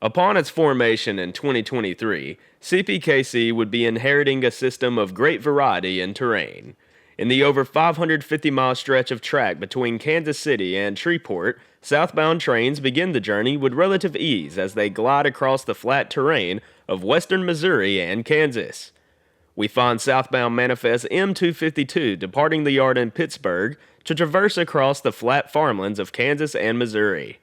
Upon its formation in 2023, CPKC would be inheriting a system of great variety in terrain. In the over 550-mile stretch of track between Kansas City and Shreveport, southbound trains begin the journey with relative ease as they glide across the flat terrain of western Missouri and Kansas. We find southbound manifest M252 departing the yard in Pittsburgh to traverse across the flat farmlands of Kansas and Missouri.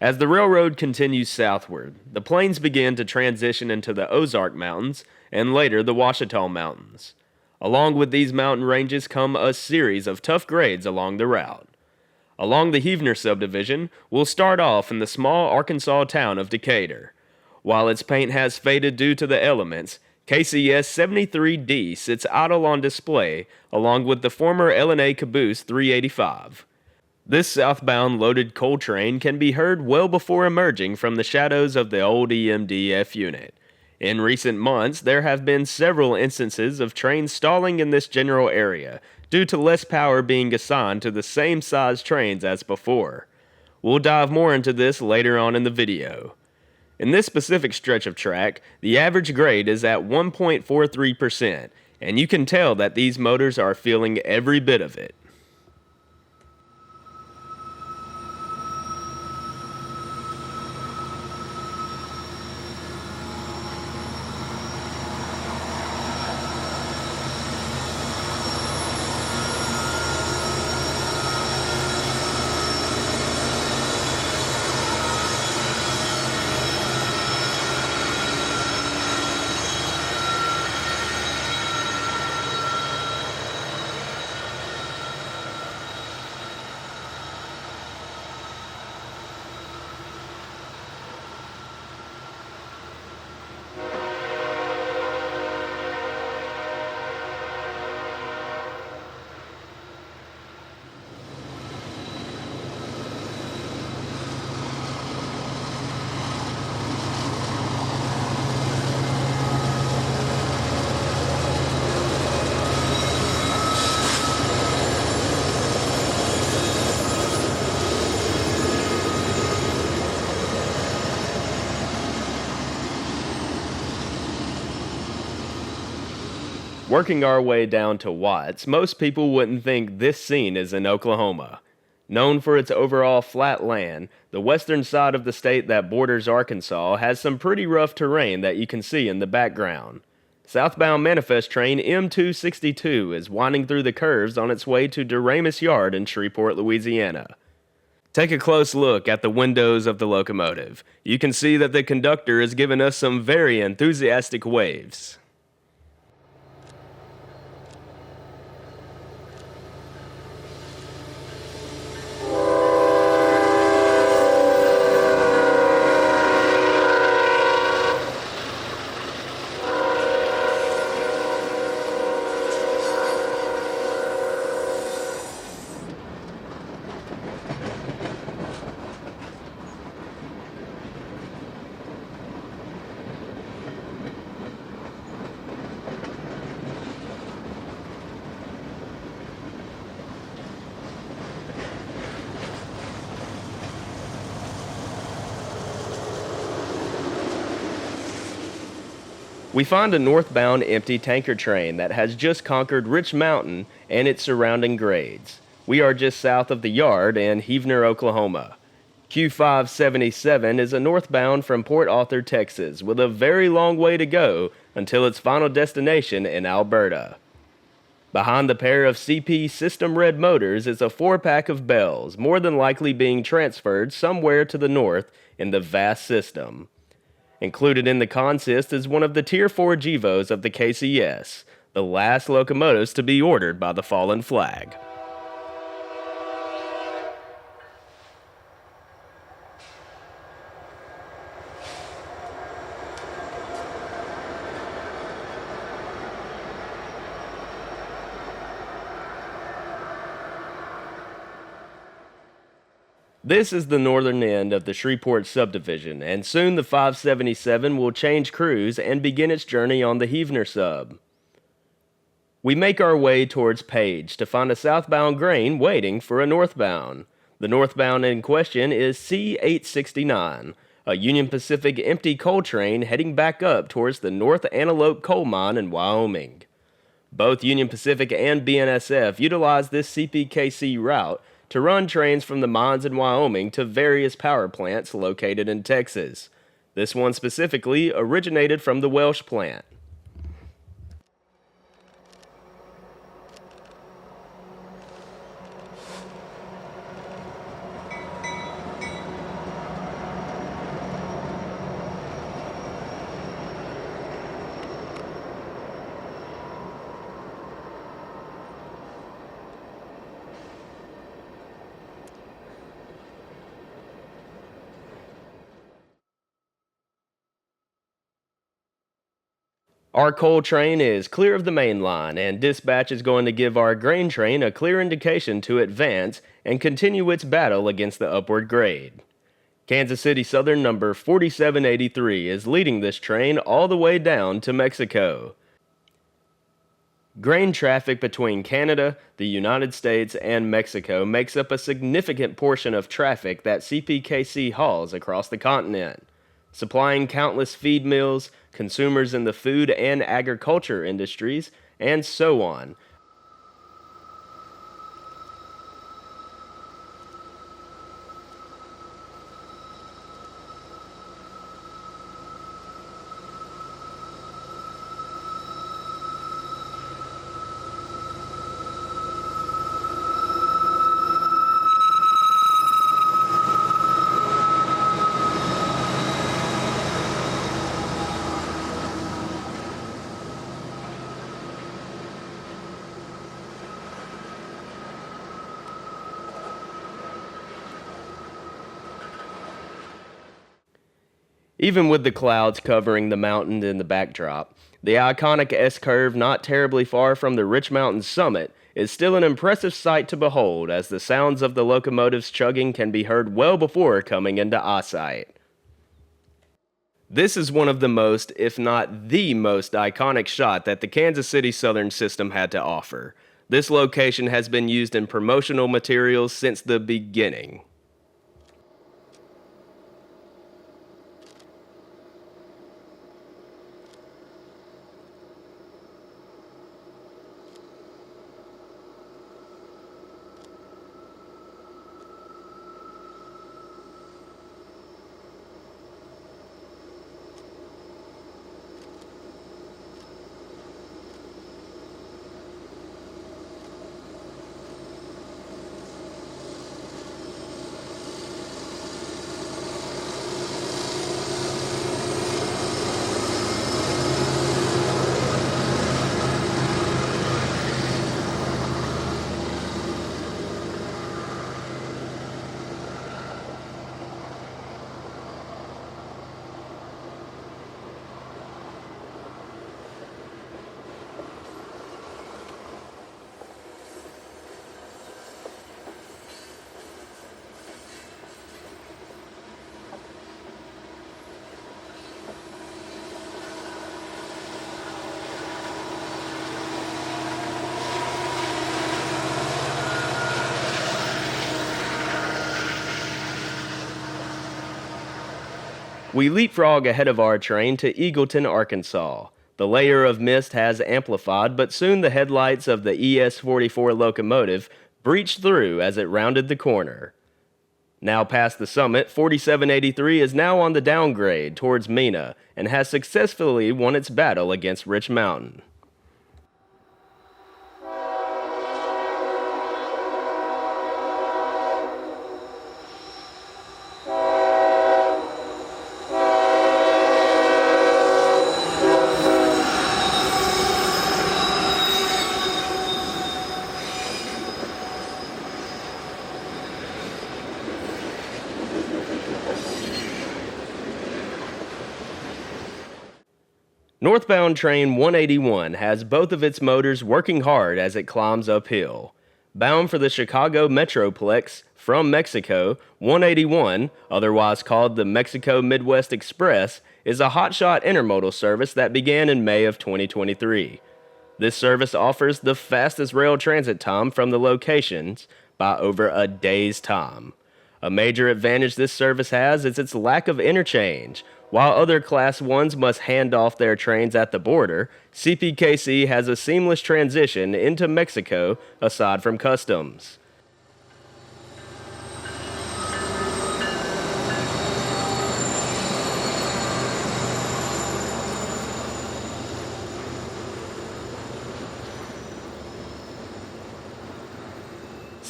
As the railroad continues southward, the plains begin to transition into the Ozark Mountains and later the Ouachita Mountains. Along with these mountain ranges come a series of tough grades along the route. Along the Heavener subdivision, we'll start off in the small Arkansas town of Decatur. While its paint has faded due to the elements, KCS 73D sits idle on display along with the former L&A Caboose 385. This southbound loaded coal train can be heard well before emerging from the shadows of the old EMDF unit. In recent months, there have been several instances of trains stalling in this general area due to less power being assigned to the same size trains as before. We'll dive more into this later on in the video. In this specific stretch of track, the average grade is at 1.43%, and you can tell that these motors are feeling every bit of it. Working our way down to Watts, most people wouldn't think this scene is in Oklahoma. Known for its overall flat land, the western side of the state that borders Arkansas has some pretty rough terrain that you can see in the background. Southbound manifest train M262 is winding through the curves on its way to Duramus Yard in Shreveport, Louisiana. Take a close look at the windows of the locomotive. You can see that the conductor is giving us some very enthusiastic waves. We find a northbound empty tanker train that has just conquered Rich Mountain and its surrounding grades. We are just south of the yard in Heavener, Oklahoma. Q577 is a northbound from Port Arthur, Texas, with a very long way to go until its final destination in Alberta. Behind the pair of CP System Red motors is a 4-pack of bells, more than likely being transferred somewhere to the north in the vast system. Included in the consist is one of the Tier 4 GEVOs of the KCS, the last locomotives to be ordered by the fallen flag. This is the northern end of the Shreveport subdivision, and soon the 577 will change crews and begin its journey on the Heavener sub. We make our way towards Page to find a southbound grain waiting for a northbound. The northbound in question is C869, a Union Pacific empty coal train heading back up towards the North Antelope coal mine in Wyoming. Both Union Pacific and BNSF utilize this CPKC route to run trains from the mines in Wyoming to various power plants located in Texas. This one specifically originated from the Welsh plant. Our coal train is clear of the main line, and dispatch is going to give our grain train a clear indication to advance and continue its battle against the upward grade. Kansas City Southern number 4783 is leading this train all the way down to Mexico. Grain traffic between Canada, the United States, and Mexico makes up a significant portion of traffic that CPKC hauls across the continent, supplying countless feed mills, consumers in the food and agriculture industries, and so on. Even with the clouds covering the mountain in the backdrop, the iconic S-curve not terribly far from the Rich Mountain summit is still an impressive sight to behold, as the sounds of the locomotives chugging can be heard well before coming into eyesight. This is one of the most, if not the most iconic shot that the Kansas City Southern system had to offer. This location has been used in promotional materials since the beginning. We leapfrog ahead of our train to Eagleton, Arkansas. The layer of mist has amplified, but soon the headlights of the ES-44 locomotive breached through as it rounded the corner. Now past the summit, 4783 is now on the downgrade towards Mena and has successfully won its battle against Rich Mountain. Northbound train 181 has both of its motors working hard as it climbs uphill. Bound for the Chicago Metroplex, from Mexico, 181, otherwise called the Mexico Midwest Express, is a hotshot intermodal service that began in May of 2023. This service offers the fastest rail transit time from the locations by over a day's time. A major advantage this service has is its lack of interchange. While other Class 1s must hand off their trains at the border, CPKC has a seamless transition into Mexico aside from customs.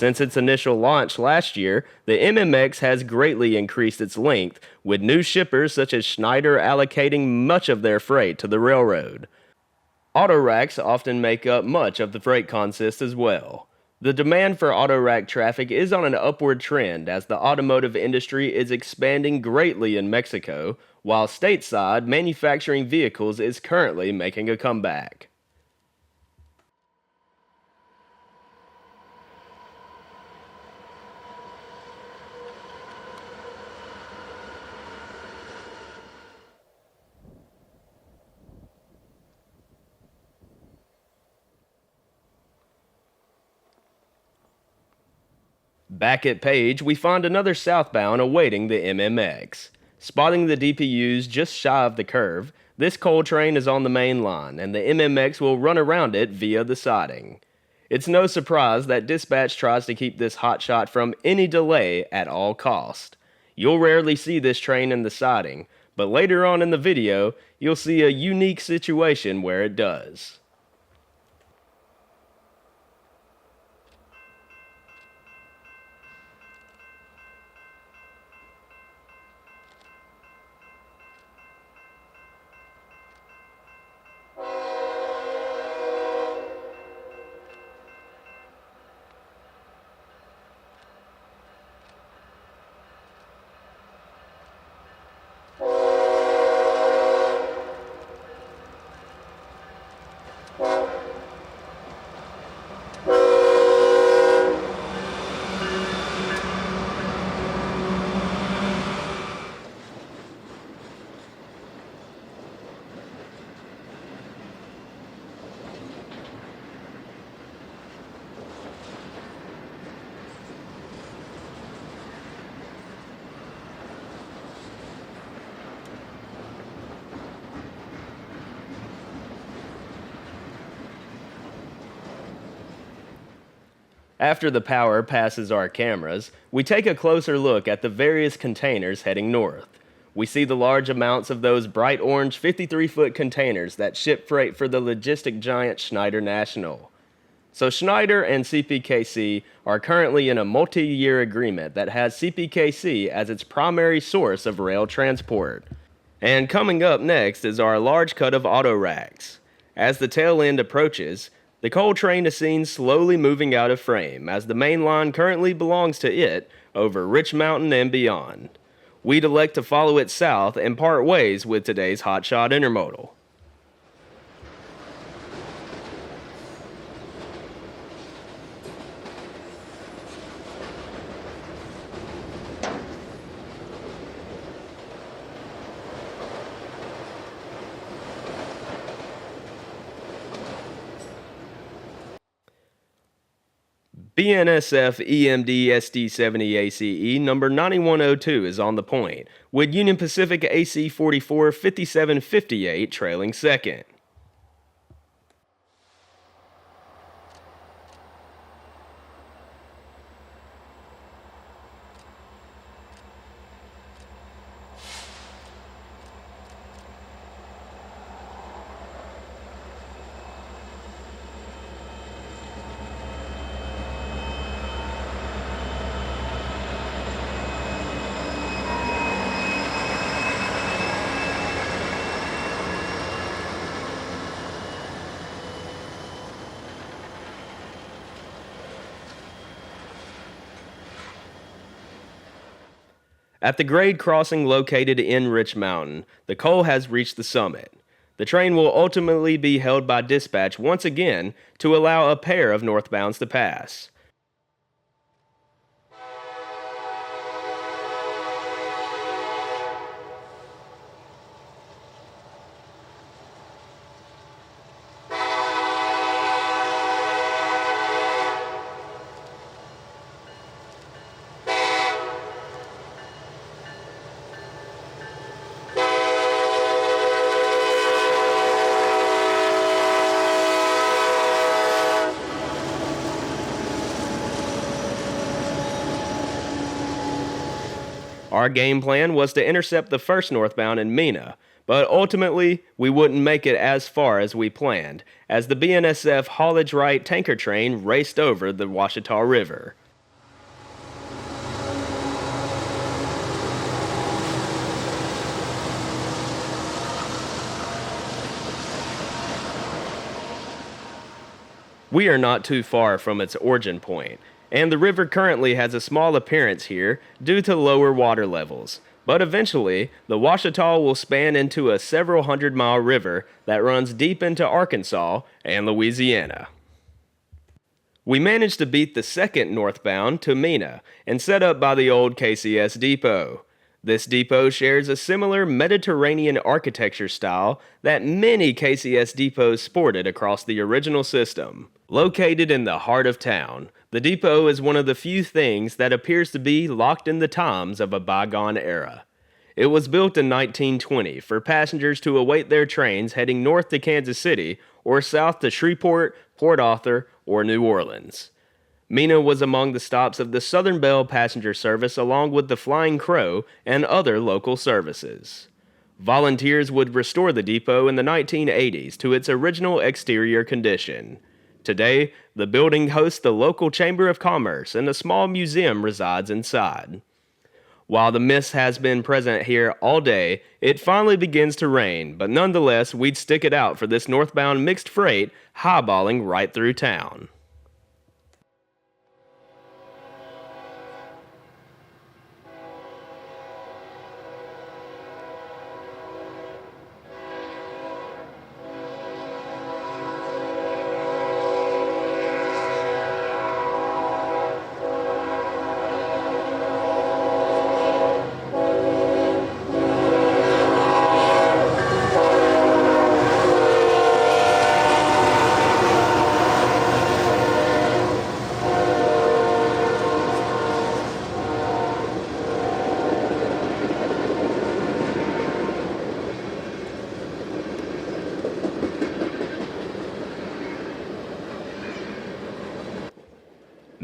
Since its initial launch last year, the MMX has greatly increased its length, with new shippers such as Schneider allocating much of their freight to the railroad. Autoracks often make up much of the freight consist as well. The demand for autorack traffic is on an upward trend as the automotive industry is expanding greatly in Mexico, while stateside manufacturing vehicles is currently making a comeback. Back at Page, we find another southbound awaiting the MMX. Spotting the DPUs just shy of the curve, this coal train is on the main line, and the MMX will run around it via the siding. It's no surprise that dispatch tries to keep this hotshot from any delay at all cost. You'll rarely see this train in the siding, but later on in the video, you'll see a unique situation where it does. After the power passes our cameras, we take a closer look at the various containers heading north. We see the large amounts of those bright orange 53-foot containers that ship freight for the logistic giant Schneider National. So Schneider and CPKC are currently in a multi-year agreement that has CPKC as its primary source of rail transport. And coming up next is our large cut of auto racks. As the tail end approaches, the coal train is seen slowly moving out of frame as the main line currently belongs to it over Rich Mountain and beyond. We'd elect to follow it south and part ways with today's hotshot intermodal. BNSF EMD SD70 ACE number 9102 is on the point, with Union Pacific AC 44 5758 trailing second. At the grade crossing located in Rich Mountain, the coal has reached the summit. The train will ultimately be held by dispatch once again to allow a pair of northbounds to pass. Our game plan was to intercept the first northbound in Mena, but ultimately we wouldn't make it as far as we planned, as the BNSF haulage right tanker train raced over the Washita River. We are not too far from its origin point, and the river currently has a small appearance here due to lower water levels. But eventually, the Washita will span into a several hundred-mile river that runs deep into Arkansas and Louisiana. We managed to beat the second northbound to Mena and set up by the old KCS depot. This depot shares a similar Mediterranean architecture style that many KCS depots sported across the original system. Located in the heart of town, the depot is one of the few things that appears to be locked in the times of a bygone era. It was built in 1920 for passengers to await their trains heading north to Kansas City or south to Shreveport, Port Arthur, or New Orleans. Mena was among the stops of the Southern Belle passenger service along with the Flying Crow and other local services. Volunteers would restore the depot in the 1980s to its original exterior condition. Today, the building hosts the local Chamber of Commerce and a small museum resides inside. While the mist has been present here all day, it finally begins to rain, but nonetheless, we'd stick it out for this northbound mixed freight highballing right through town.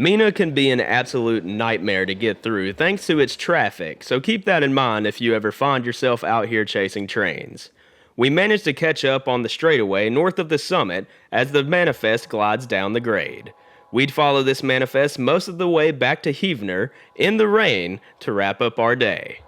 Mena can be an absolute nightmare to get through thanks to its traffic, so keep that in mind if you ever find yourself out here chasing trains. We managed to catch up on the straightaway north of the summit as the manifest glides down the grade. We'd follow this manifest most of the way back to Heavener in the rain to wrap up our day.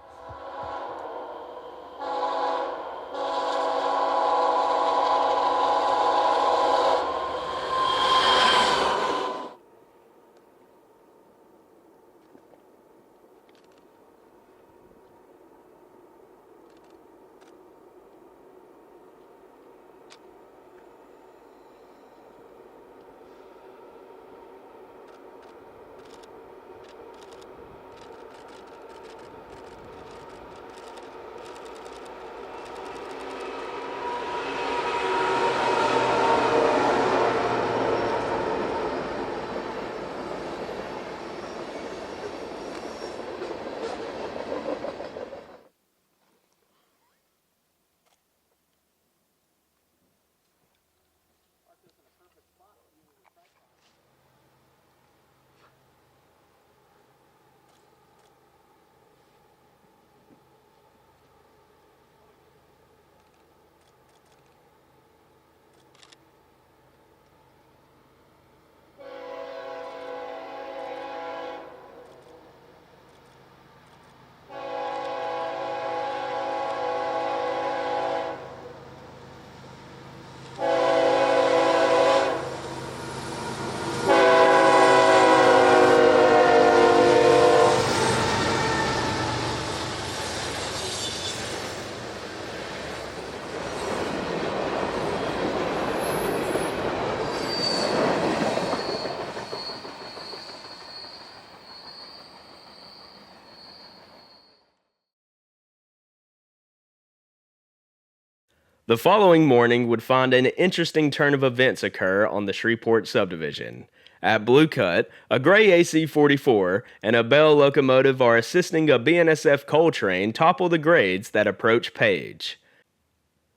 The following morning would find an interesting turn of events occur on the Shreveport subdivision. At Blue Cut, a gray AC-44 and a Bell locomotive are assisting a BNSF coal train topple the grades that approach Page.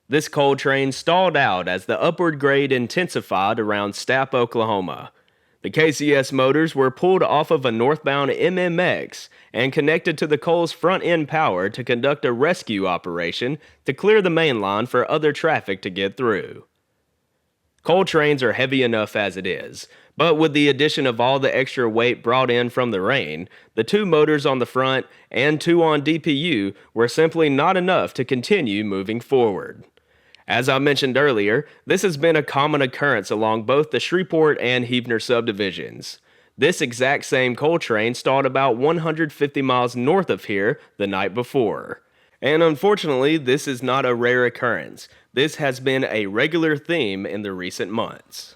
This coal train stalled out as the upward grade intensified around Stapp, Oklahoma. The KCS motors were pulled off of a northbound MMX and connected to the coal's front-end power to conduct a rescue operation to clear the main line for other traffic to get through. Coal trains are heavy enough as it is, but with the addition of all the extra weight brought in from the rain, the 2 motors on the front and 2 on DPU were simply not enough to continue moving forward. As I mentioned earlier, this has been a common occurrence along both the Shreveport and Heavener subdivisions. This exact same coal train stalled about 150 miles north of here the night before. And unfortunately, this is not a rare occurrence. This has been a regular theme in the recent months.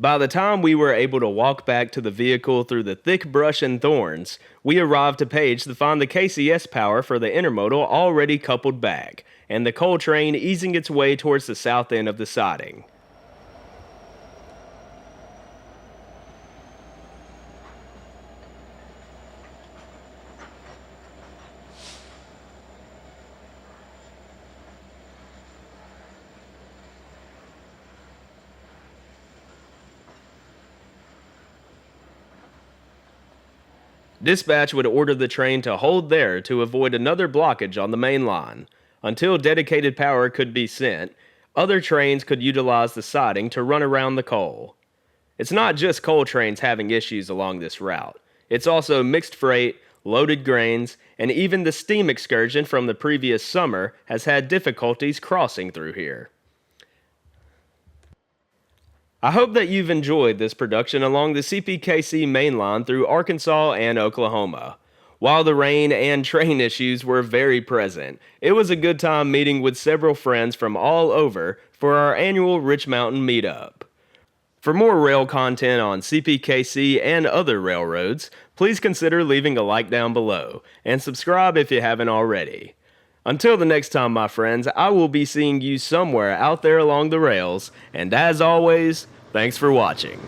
By the time we were able to walk back to the vehicle through the thick brush and thorns, we arrived to Page to find the KCS power for the intermodal already coupled back, and the coal train easing its way towards the south end of the siding. Dispatch would order the train to hold there to avoid another blockage on the main line. Until dedicated power could be sent, other trains could utilize the siding to run around the coal. It's not just coal trains having issues along this route. It's also mixed freight, loaded grains, and even the steam excursion from the previous summer has had difficulties crossing through here. I hope that you've enjoyed this production along the CPKC mainline through Arkansas and Oklahoma. While the rain and train issues were very present, it was a good time meeting with several friends from all over for our annual Rich Mountain meetup. For more rail content on CPKC and other railroads, please consider leaving a like down below and subscribe if you haven't already. Until the next time, my friends, I will be seeing you somewhere out there along the rails, and as always, thanks for watching.